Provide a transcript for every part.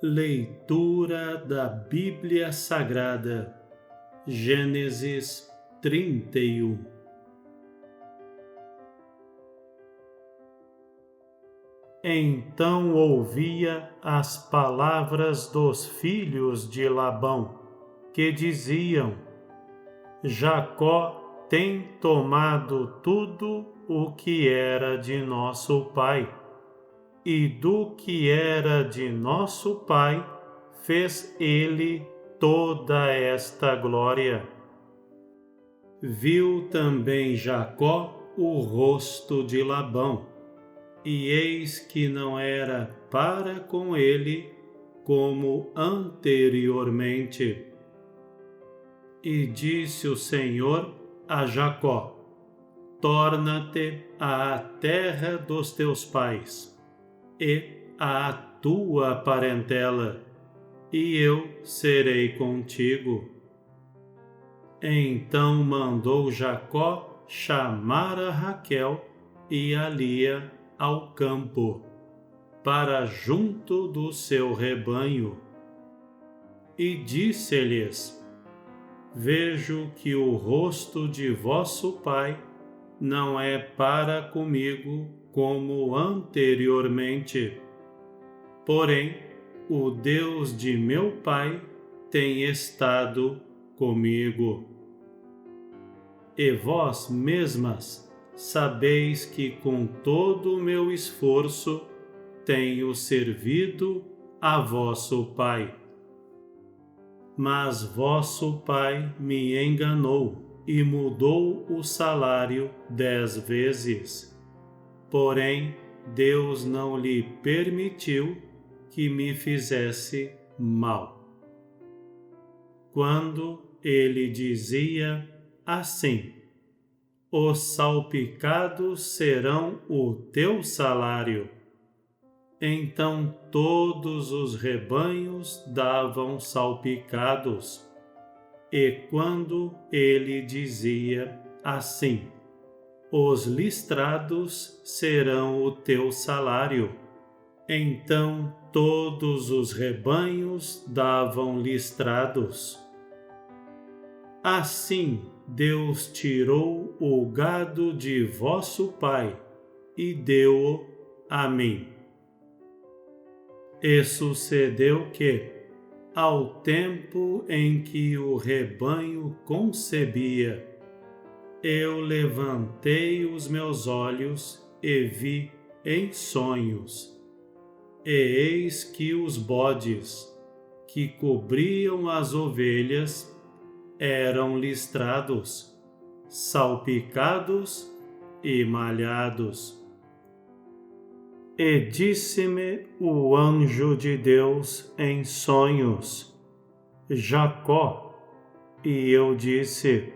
Leitura da Bíblia Sagrada, Gênesis 31. Então ouvia as palavras dos filhos de Labão, que diziam: Jacó tem tomado tudo o que era de nosso pai, e do que era de nosso pai fez ele toda esta glória. Viu também Jacó o rosto de Labão, e eis que não era para com ele como anteriormente. E disse o Senhor a Jacó: Torna-te à terra dos teus pais e à tua parentela, e eu serei contigo. Então mandou Jacó chamar a Raquel e a Lia ao campo, para junto do seu rebanho. E disse-lhes: Vejo que o rosto de vosso pai não é para comigo como anteriormente. Porém, o Deus de meu pai tem estado comigo. E vós mesmas sabeis que com todo o meu esforço tenho servido a vosso pai. Mas vosso pai me enganou e mudou o salário 10 vezes. Porém, Deus não lhe permitiu que me fizesse mal. Quando ele dizia assim: Os salpicados serão o teu salário, então todos os rebanhos davam salpicados. E quando ele dizia assim: Os listrados serão o teu salário, então todos os rebanhos davam listrados. Assim Deus tirou o gado de vosso pai e deu-o a mim. E sucedeu que, ao tempo em que o rebanho concebia, eu levantei os meus olhos e vi em sonhos, e eis que os bodes, que cobriam as ovelhas, eram listrados, salpicados e malhados. E disse-me o anjo de Deus em sonhos: Jacó. E eu disse: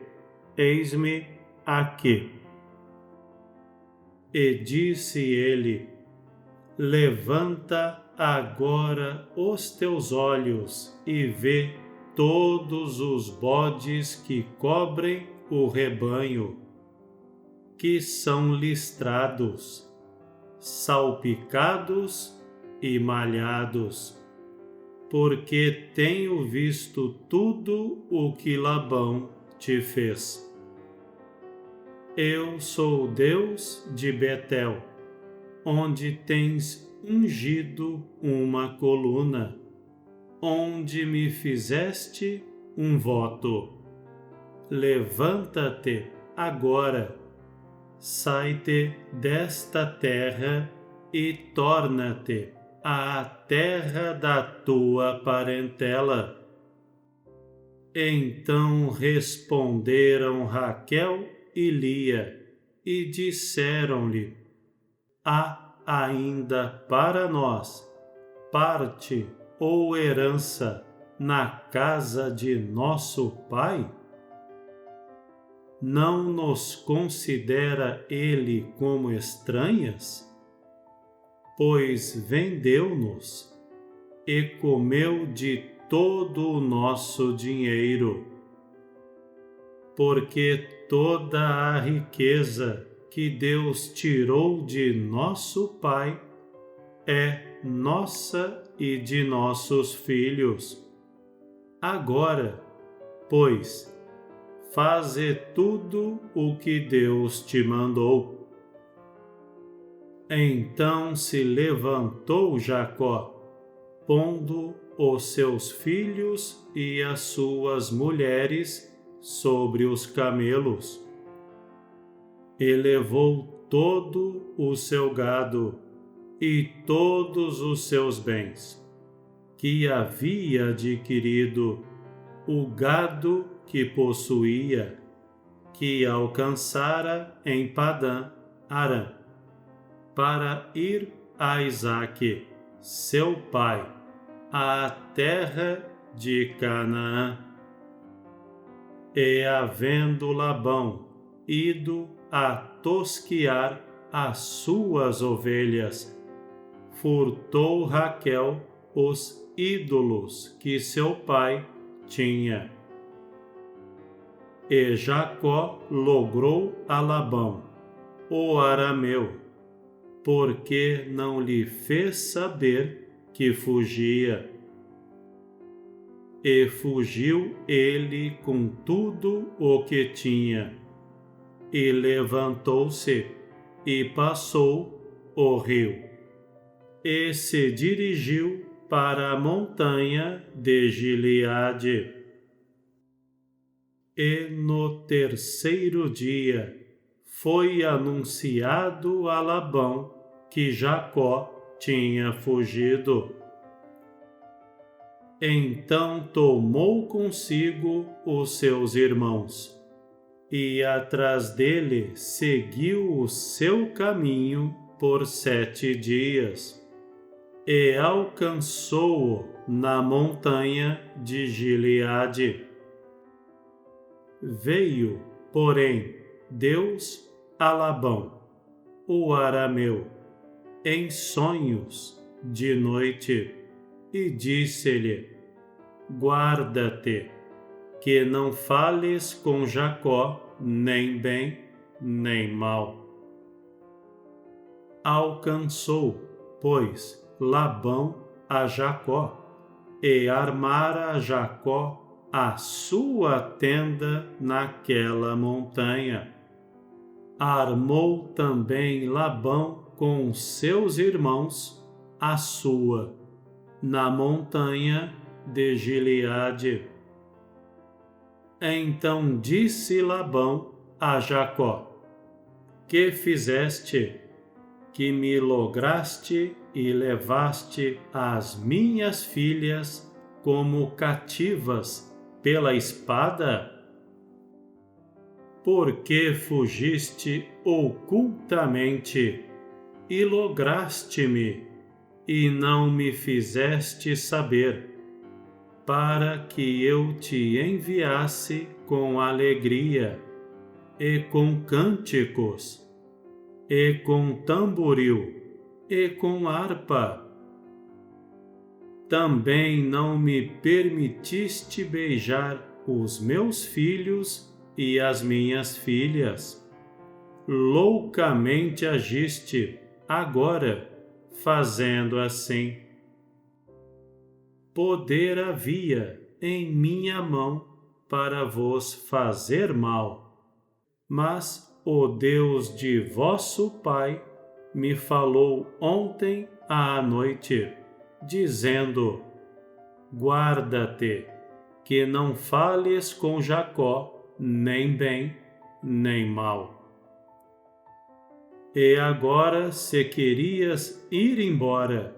Eis-me aqui. E disse ele: Levanta agora os teus olhos e vê todos os bodes que cobrem o rebanho, que são listrados, salpicados e malhados, porque tenho visto tudo o que Labão te fez. Eu sou Deus de Betel, onde tens ungido uma coluna, onde me fizeste um voto. Levanta-te agora, sai-te desta terra e torna-te à terra da tua parentela. Então responderam Raquel e Lia e disseram-lhe: Há ainda para nós parte ou herança na casa de nosso pai? Não nos considera ele como estranhas? Pois vendeu-nos e comeu de todo o nosso dinheiro. Porque toda a riqueza que Deus tirou de nosso pai é nossa e de nossos filhos. Agora, pois, faze tudo o que Deus te mandou. Então se levantou Jacó, pondo os seus filhos e as suas mulheres sobre os camelos, e levou todo o seu gado e todos os seus bens, que havia adquirido, o gado que possuía, que alcançara em Padã Arã, para ir a Isaque, seu pai, à terra de Canaã. E havendo Labão ido a tosquiar as suas ovelhas, furtou Raquel os ídolos que seu pai tinha. E Jacó logrou a Labão, o arameu, porque não lhe fez saber que fugia. E fugiu ele com tudo o que tinha, e levantou-se e passou o rio, e se dirigiu para a montanha de Gileade. E no terceiro dia foi anunciado a Labão que Jacó tinha fugido. Então tomou consigo os seus irmãos, e atrás dele seguiu o seu caminho por 7 dias, e alcançou-o na montanha de Gileade. Veio, porém, Deus a Labão, o arameu, em sonhos de noite, e disse-lhe: guarda-te, que não fales com Jacó nem bem nem mal. Alcançou, pois, Labão a Jacó, e armara Jacó a sua tenda naquela montanha. Armou também Labão com seus irmãos a sua, na montanha de Gileade. Então disse Labão a Jacó: que fizeste, que me lograste e levaste as minhas filhas como cativas pela espada? Por que fugiste ocultamente e lograste-me, e não me fizeste saber, para que eu te enviasse com alegria, e com cânticos, e com tamboril, e com harpa? Também não me permitiste beijar os meus filhos e as minhas filhas. Loucamente agiste agora, fazendo assim. Poder havia em minha mão para vos fazer mal, mas o Deus de vosso Pai me falou ontem à noite, dizendo: guarda-te, que não fales com Jacó nem bem nem mal. E agora, se querias ir embora,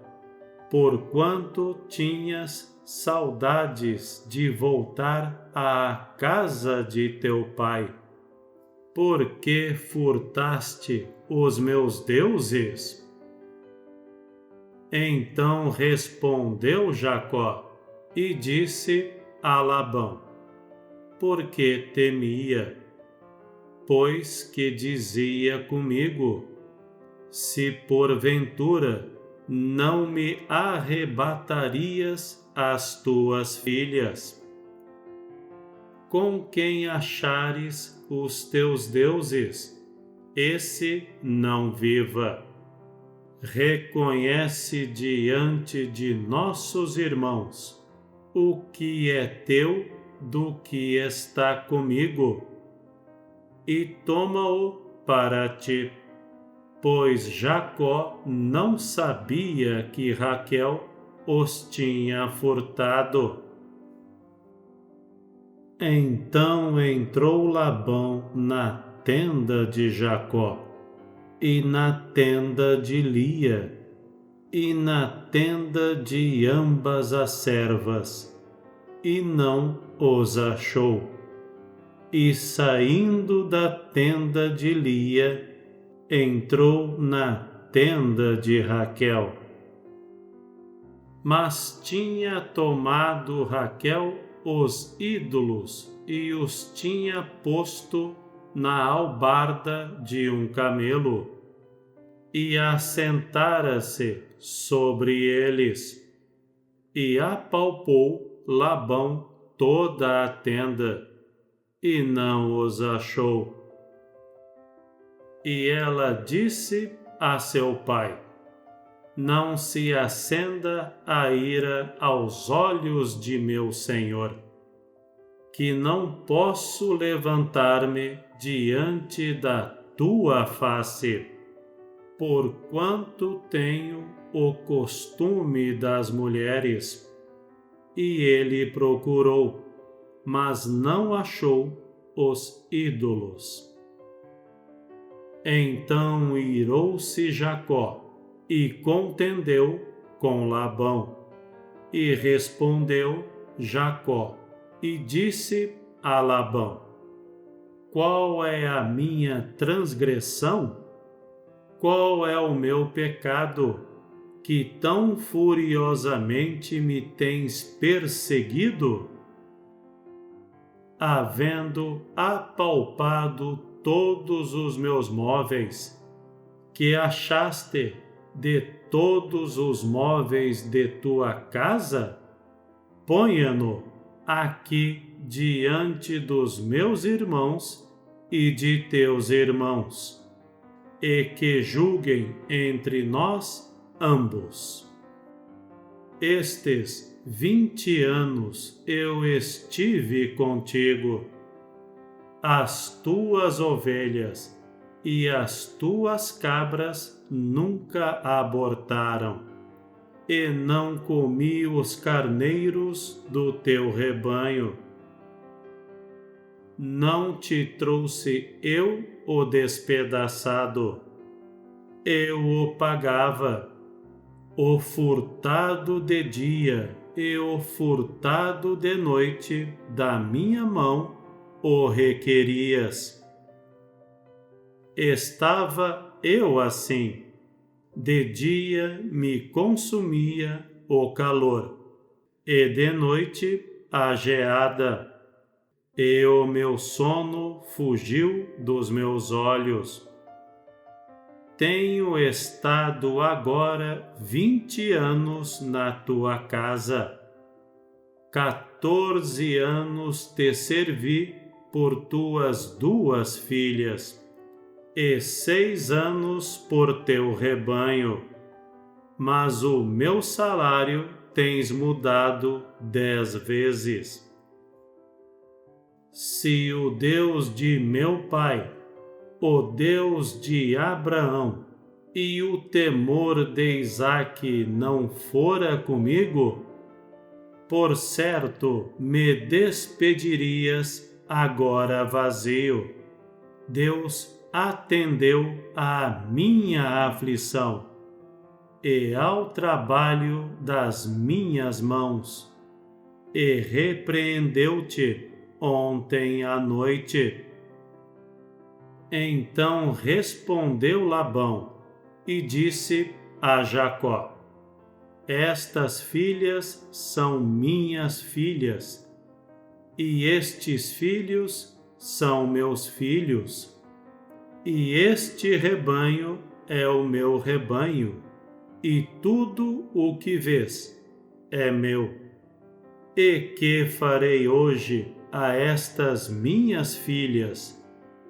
porquanto tinhas saudades de voltar à casa de teu pai, por que furtaste os meus deuses? Então respondeu Jacó e disse a Labão, porque temia, pois que dizia comigo: se porventura não me arrebatarias as tuas filhas, com quem achares os teus deuses, esse não viva. reconhece diante de nossos irmãos o que é teu do que está comigo, e toma-o para ti, pois Jacó não sabia que Raquel os tinha furtado. Então entrou Labão na tenda de Jacó, e na tenda de Lia, e na tenda de ambas as servas, e não os achou. E saindo da tenda de Lia, entrou na tenda de Raquel. Mas tinha tomado Raquel os ídolos e os tinha posto na albarda de um camelo, e assentara-se sobre eles, e apalpou Labão toda a tenda, e não os achou. E ela disse a seu pai: não se acenda a ira aos olhos de meu senhor, que não posso levantar-me diante da tua face, porquanto tenho o costume das mulheres. E ele procurou, mas não achou os ídolos. Então irou-se Jacó e contendeu com Labão. E respondeu Jacó e disse a Labão: qual é a minha transgressão? Qual é o meu pecado, que tão furiosamente me tens perseguido? Havendo apalpado todos os meus móveis, que achaste de todos os móveis de tua casa, ponha-no aqui diante dos meus irmãos e de teus irmãos, e que julguem entre nós ambos. Estes 20 anos eu estive contigo. As tuas ovelhas e as tuas cabras nunca abortaram, e não comi os carneiros do teu rebanho. Não te trouxe eu o despedaçado, eu o pagava. O furtado de dia e o furtado de noite da minha mão o requerias. Estava eu assim, de dia me consumia o calor, e de noite a geada, e o meu sono fugiu dos meus olhos. Tenho estado agora 20 anos na tua casa. 14 anos te servi por tuas 2 filhas, e 6 anos por teu rebanho. Mas o meu salário tens mudado 10 vezes. Se o Deus de meu pai, o Deus de Abraão e o temor de Isaque não fora comigo, por certo me despedirias agora vazio. Deus atendeu à minha aflição e ao trabalho das minhas mãos, e repreendeu-te ontem à noite. Então respondeu Labão e disse a Jacó: estas filhas são minhas filhas, e estes filhos são meus filhos, e este rebanho é o meu rebanho, e tudo o que vês é meu. E que farei hoje a estas minhas filhas,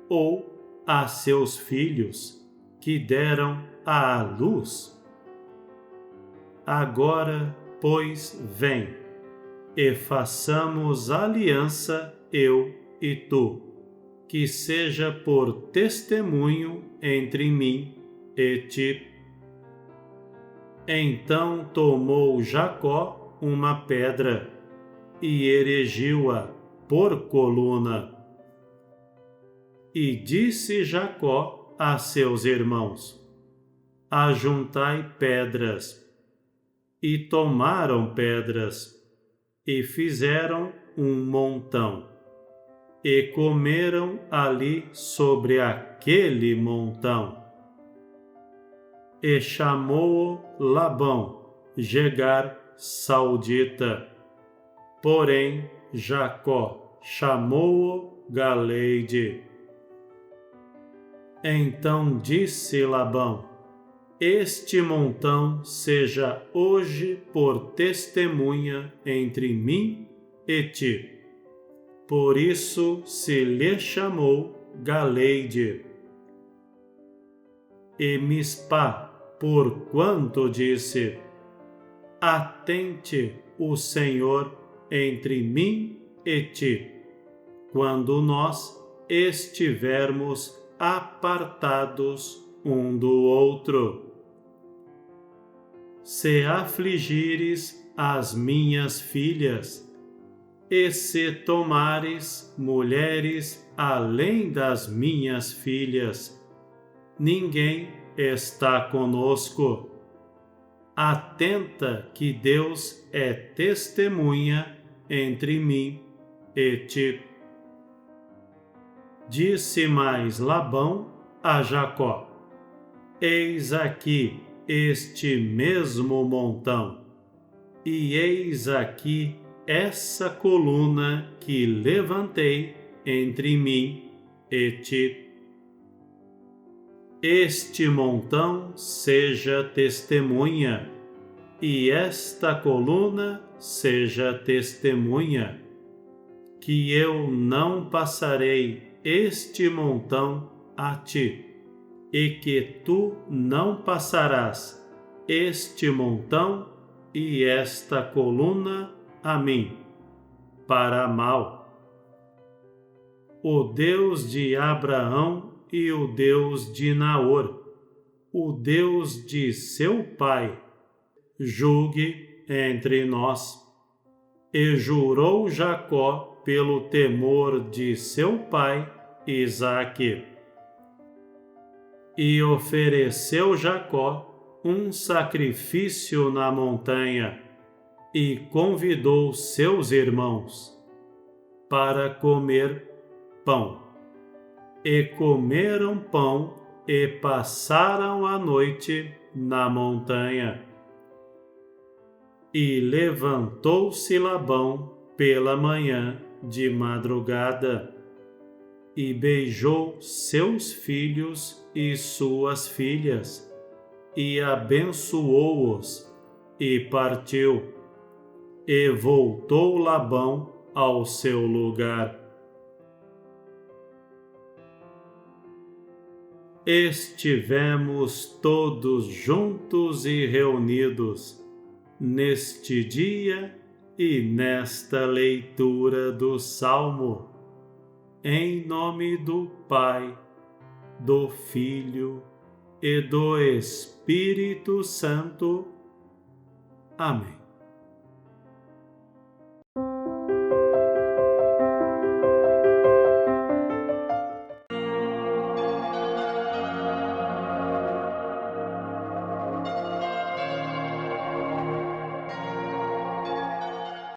ou a seus filhos, que deram à luz? Agora, pois, vem, e façamos aliança, eu e tu, que seja por testemunho entre mim e ti. Então tomou Jacó uma pedra e erigiu-a por coluna. E disse Jacó a seus irmãos: ajuntai pedras. E tomaram pedras, e fizeram um montão, e comeram ali sobre aquele montão. E chamou-o Labão, Jegar Saudita. Porém, Jacó chamou-o Galeide. Então disse Labão: este montão seja hoje por testemunha entre mim e ti. Por isso se lhe chamou Galeide. E Mispá, porquanto disse: atente o Senhor entre mim e ti, quando nós estivermos apartados um do outro. Se afligires as minhas filhas, e se tomares mulheres além das minhas filhas, ninguém está conosco. Atenta que Deus é testemunha entre mim e ti. Disse mais Labão a Jacó: eis aqui este mesmo montão, e eis aqui essa coluna que levantei entre mim e ti. Este montão seja testemunha, e esta coluna seja testemunha, que eu não passarei este montão a ti, e que tu não passarás este montão e esta coluna a mim, para mal. O Deus de Abraão e o Deus de Naor, o Deus de seu pai, julgue entre nós. E jurou Jacó pelo temor de seu pai Isaque. E ofereceu Jacó um sacrifício na montanha, e convidou seus irmãos para comer pão. E comeram pão e passaram a noite na montanha. E levantou-se Labão pela manhã de madrugada, e beijou seus filhos e suas filhas, e abençoou-os, e partiu. E voltou Labão ao seu lugar. Estivemos todos juntos e reunidos neste dia e nesta leitura do Salmo, em nome do Pai, do Filho e do Espírito Santo. Amém.